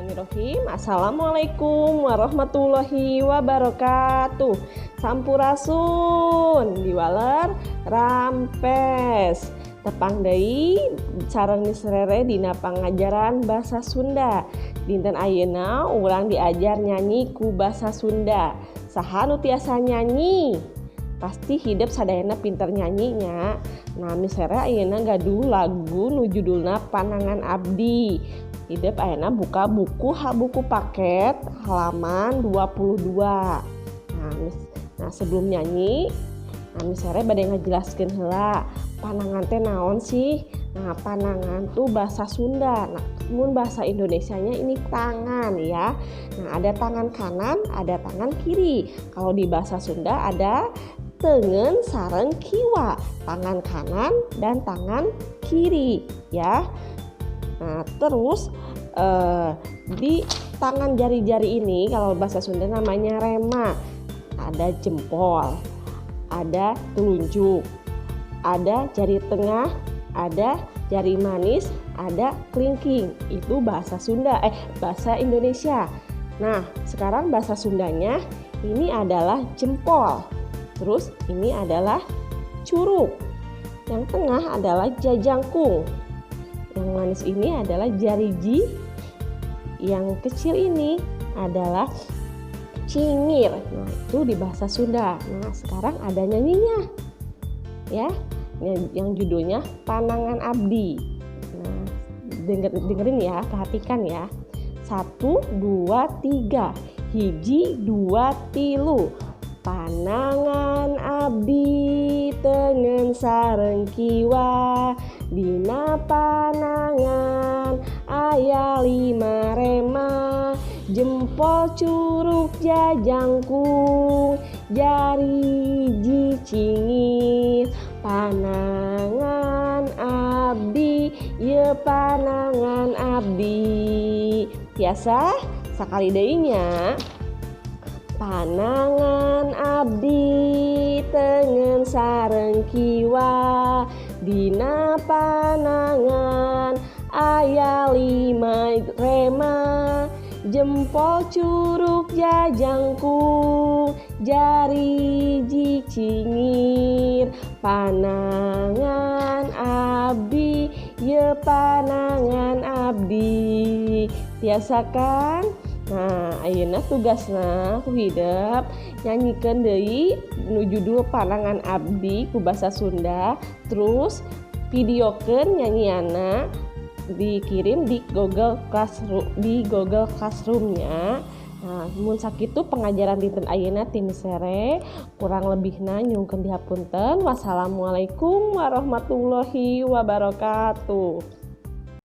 Bismillahirrahmanirrahim. Assalamualaikum warahmatullahi wabarakatuh. Sampurasun diwaler rampes. Tepang deui sareng nisrere dina pangajaran basa Sunda. Dinten ayeuna urang diajar nyanyi ku basa Sunda. Saha nu tiasa nyanyi? Pasti hidup sadayana pinter nyanyinya. Nah, misalnya ayeuna gaduh lagu nu judulna Panangan Abdi. Hidup ayeuna buka buku paket halaman 22. Nah sebelum nyanyi, misalnya bade ngajelaskeun heula panangan teh naon sih? Nah, panangan tuh bahasa Sunda. Nah, mun bahasa Indonesianya ini tangan ya. Nah, ada tangan kanan, ada tangan kiri. Kalau di bahasa Sunda ada tengen sareng kiwa, tangan kanan dan tangan kiri ya. Nah, terus di tangan jari-jari ini kalau bahasa Sunda namanya rema. Ada jempol, ada telunjuk, ada jari tengah, ada jari manis, ada kelingking. Itu bahasa Sunda, bahasa Indonesia. Nah, sekarang bahasa Sundanya ini adalah jempol. Terus ini adalah curug. Yang tengah adalah jajangkung. Yang manis ini adalah jariji. Yang kecil ini adalah cingir. Nah, itu di bahasa Sunda. Nah, sekarang ada nyanyinya. Ya, yang judulnya Panangan Abdi. Nah, dengerin ya, perhatikan ya. 1, 2, 3. Hiji, 2, 3. Panangan abdi tengen sareng kiwa, dina panangan aya 5 rema, jempol curug jajangkung, jari cingir. Panangan abdi, ye panangan abdi. Biasa sakali deui nya. Panangan abdi tengen sareng kiwa, dina panangan aya 5 rema, jempol curug jajangkung, jari cingir. Panangan abdi, ye panangan abdi. Biasa kan? Nah, ayeuna tugasna ku hidup nyanyikeun deui nu judul Panangan Abdi ku basa Sunda, terus videokeun nyanyianna, dikirim di Google Classroom-nya. Nah, mun sakitu pengajaran dinten ayeuna ti misere, kurang lebihna nyungkeun dihapunten. Wassalamualaikum warahmatullahi wabarakatuh.